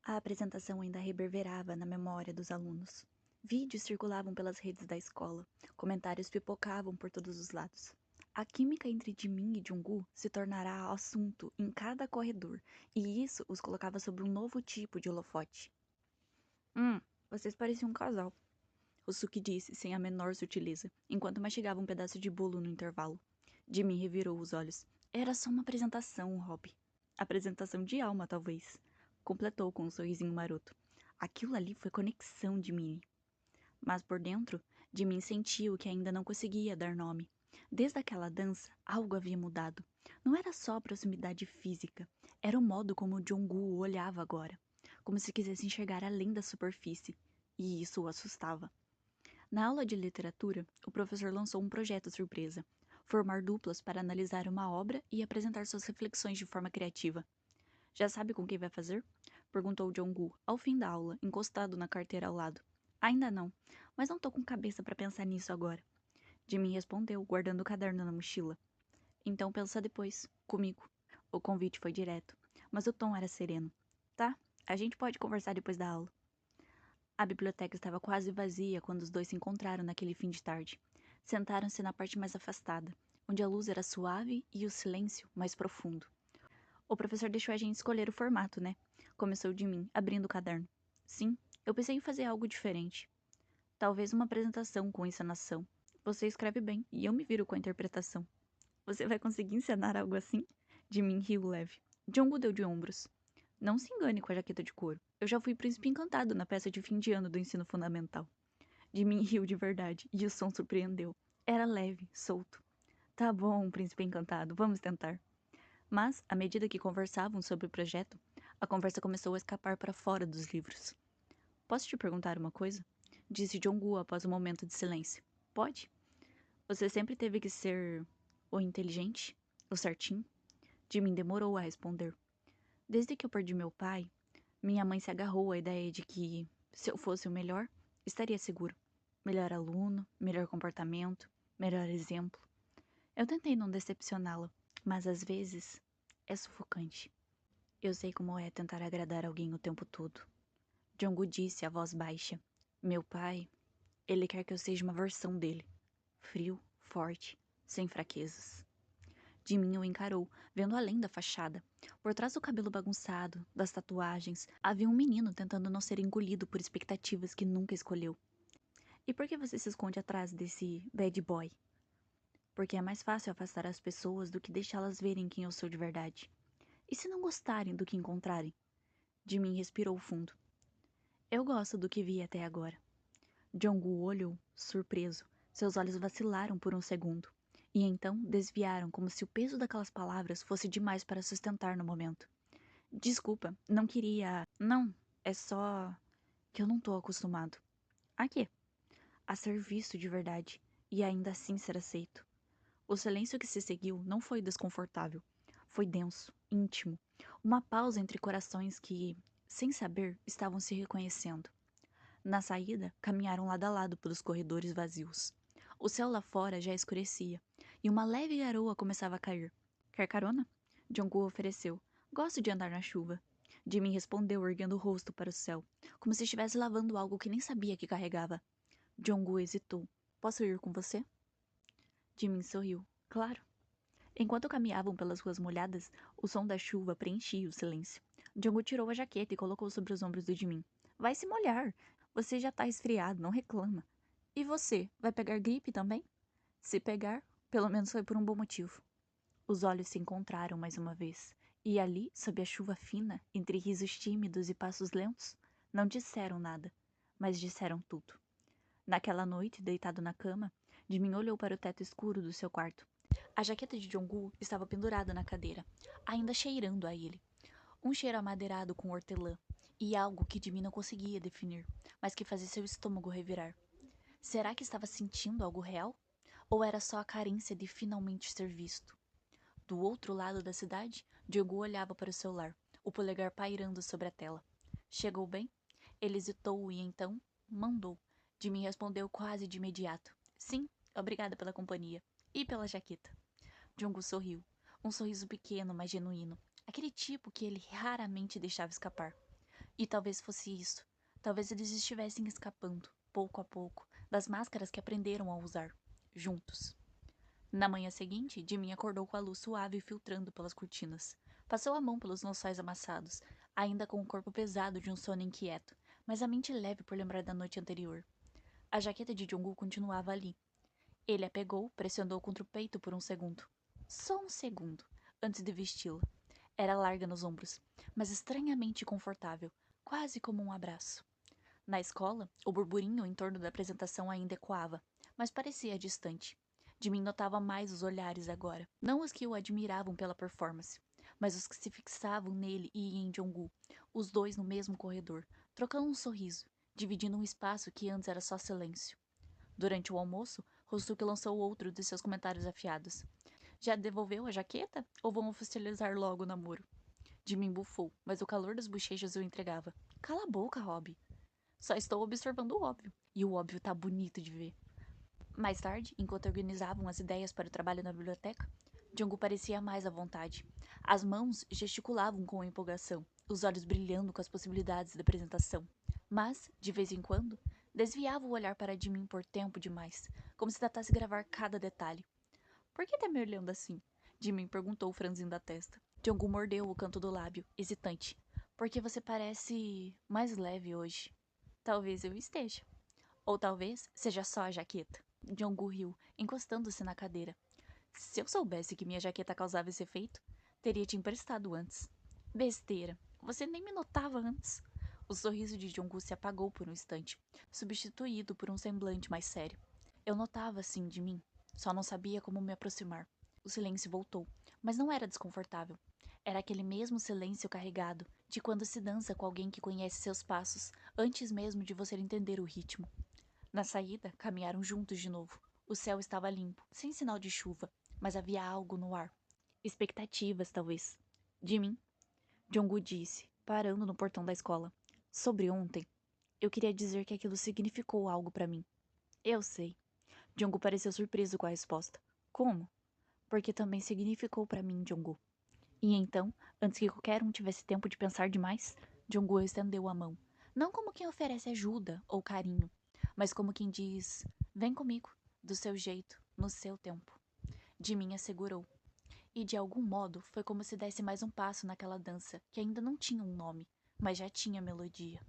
A apresentação ainda reverberava na memória dos alunos. Vídeos circulavam pelas redes da escola, comentários pipocavam por todos os lados. A química entre Jimin e Jungwoo se tornará assunto em cada corredor, e isso os colocava sob um novo tipo de holofote. Vocês pareciam um casal, o Suki disse, sem a menor sutileza, enquanto mastigava um pedaço de bolo no intervalo. Jimin revirou os olhos. Era só uma apresentação, Rob. Apresentação de alma, talvez. Completou com um sorrisinho maroto. Aquilo ali foi conexão de Minnie. Mas por dentro, Jimin sentiu que ainda não conseguia dar nome. Desde aquela dança, algo havia mudado. Não era só a proximidade física, era o modo como Jungwoo o olhava agora, como se quisesse enxergar além da superfície, e isso o assustava. Na aula de literatura, o professor lançou um projeto surpresa: formar duplas para analisar uma obra e apresentar suas reflexões de forma criativa. Já sabe com quem vai fazer? Perguntou Jong-gu, ao fim da aula, encostado na carteira ao lado. Ainda não, mas não tô com cabeça para pensar nisso agora. Jimin respondeu, guardando o caderno na mochila. Então pensa depois, comigo. O convite foi direto, mas o tom era sereno. Tá, a gente pode conversar depois da aula. A biblioteca estava quase vazia quando os dois se encontraram naquele fim de tarde. Sentaram-se na parte mais afastada, onde a luz era suave e o silêncio mais profundo. O professor deixou a gente escolher o formato, né? Começou de mim, abrindo o caderno. Sim, eu pensei em fazer algo diferente. Talvez uma apresentação com encenação. Você escreve bem, e eu me viro com a interpretação. Você vai conseguir encenar algo assim? Jimin riu leve. Jongwoo deu de ombros. Não se engane com a jaqueta de couro. Eu já fui príncipe encantado na peça de fim de ano do ensino fundamental. Jimin riu de verdade, e o som surpreendeu. Era leve, solto. Tá bom, príncipe encantado, vamos tentar. Mas, à medida que conversavam sobre o projeto, a conversa começou a escapar para fora dos livros. Posso te perguntar uma coisa? Disse Jongwoo após um momento de silêncio. Pode? Você sempre teve que ser o inteligente? O certinho? Jimin demorou a responder. Desde que eu perdi meu pai, minha mãe se agarrou à ideia de que, se eu fosse o melhor, estaria seguro. Melhor aluno, melhor comportamento, melhor exemplo. Eu tentei não decepcioná-la, mas às vezes é sufocante. Eu sei como é tentar agradar alguém o tempo todo. Jongwoo disse a voz baixa. Meu pai, ele quer que eu seja uma versão dele. Frio, forte, sem fraquezas. Jimin o encarou, vendo além da fachada. Por trás do cabelo bagunçado, das tatuagens, havia um menino tentando não ser engolido por expectativas que nunca escolheu. E por que você se esconde atrás desse bad boy? Porque é mais fácil afastar as pessoas do que deixá-las verem quem eu sou de verdade. E se não gostarem do que encontrarem? Jimin respirou fundo. Eu gosto do que vi até agora. Jongwoo olhou, surpreso. Seus olhos vacilaram por um segundo. E então desviaram como se o peso daquelas palavras fosse demais para sustentar no momento. Desculpa, não queria. Não, é só que eu não tô acostumado. A quê? A ser visto de verdade. E ainda assim ser aceito. O silêncio que se seguiu não foi desconfortável. Foi denso, íntimo. Uma pausa entre corações que, sem saber, estavam se reconhecendo. Na saída, caminharam lado a lado pelos corredores vazios. O céu lá fora já escurecia, e uma leve garoa começava a cair. Quer carona? Jongwoo ofereceu. Gosto de andar na chuva. Jimin respondeu, erguendo o rosto para o céu, como se estivesse lavando algo que nem sabia que carregava. Jongwoo hesitou. Posso ir com você? Jimin sorriu. Claro. Enquanto caminhavam pelas ruas molhadas, o som da chuva preenchia o silêncio. Jongwoo tirou a jaqueta e colocou sobre os ombros do Jimin. Vai se molhar. Você já tá resfriado, não reclama. E você, vai pegar gripe também? Se pegar, pelo menos foi por um bom motivo. Os olhos se encontraram mais uma vez. E ali, sob a chuva fina, entre risos tímidos e passos lentos, não disseram nada, mas disseram tudo. Naquela noite, deitado na cama, Jimin olhou para o teto escuro do seu quarto. A jaqueta de Jongwoo estava pendurada na cadeira, ainda cheirando a ele. Um cheiro amadeirado com hortelã, e algo que Jimin não conseguia definir, mas que fazia seu estômago revirar. Será que estava sentindo algo real? Ou era só a carência de finalmente ser visto? Do outro lado da cidade, Jongwoo olhava para o celular, o polegar pairando sobre a tela. Chegou bem? Ele hesitou e então mandou. Jimin respondeu quase de imediato. Sim, obrigada pela companhia. E pela jaqueta. Jongwoo sorriu. Um sorriso pequeno, mas genuíno. Aquele tipo que ele raramente deixava escapar. E talvez fosse isso. Talvez eles estivessem escapando, pouco a pouco, das máscaras que aprenderam a usar, juntos. Na manhã seguinte, Jimmy acordou com a luz suave filtrando pelas cortinas. Passou a mão pelos lençóis amassados, ainda com o corpo pesado de um sono inquieto, mas a mente leve por lembrar da noite anterior. A jaqueta de Jong-gu continuava ali. Ele a pegou, pressionou contra o peito por um segundo. Só um segundo, antes de vesti-la. Era larga nos ombros, mas estranhamente confortável, quase como um abraço. Na escola, o burburinho em torno da apresentação ainda ecoava, mas parecia distante. Jimin notava mais os olhares agora, não os que o admiravam pela performance, mas os que se fixavam nele e em Jong-gu, os dois no mesmo corredor, trocando um sorriso, dividindo um espaço que antes era só silêncio. Durante o almoço, Hosuke lançou outro de seus comentários afiados. Já devolveu a jaqueta? Ou vão oficializar logo o namoro? Jimin bufou, mas o calor das bochechas o entregava. Cala a boca, Rob. Só estou observando o óbvio. E o óbvio tá bonito de ver. Mais tarde, enquanto organizavam as ideias para o trabalho na biblioteca, Jungkook parecia mais à vontade. As mãos gesticulavam com empolgação, os olhos brilhando com as possibilidades da apresentação. Mas, de vez em quando, desviava o olhar para Jimin por tempo demais, como se tentasse gravar cada detalhe. Por que tá me olhando assim? Jimin perguntou, franzindo a testa. Jungkook mordeu o canto do lábio, hesitante. Porque você parece mais leve hoje. Talvez eu esteja. Ou talvez seja só a jaqueta. Jong-gu riu, encostando-se na cadeira. Se eu soubesse que minha jaqueta causava esse efeito, teria te emprestado antes. Besteira. Você nem me notava antes. O sorriso de Jong-gu se apagou por um instante, substituído por um semblante mais sério. Eu notava, sim, de mim. Só não sabia como me aproximar. O silêncio voltou, mas não era desconfortável. Era aquele mesmo silêncio carregado, de quando se dança com alguém que conhece seus passos, antes mesmo de você entender o ritmo. Na saída, caminharam juntos de novo. O céu estava limpo, sem sinal de chuva, mas havia algo no ar. Expectativas, talvez. De mim, Jong-gu disse, parando no portão da escola. Sobre ontem, eu queria dizer que aquilo significou algo para mim. Eu sei. Jong-gu pareceu surpreso com a resposta. Como? Porque também significou para mim, Jong-gu. E então, antes que qualquer um tivesse tempo de pensar demais, Jong-gu estendeu a mão. Não como quem oferece ajuda ou carinho, mas como quem diz: vem comigo, do seu jeito, no seu tempo. Jimin assegurou. E de algum modo foi como se desse mais um passo naquela dança que ainda não tinha um nome, mas já tinha melodia.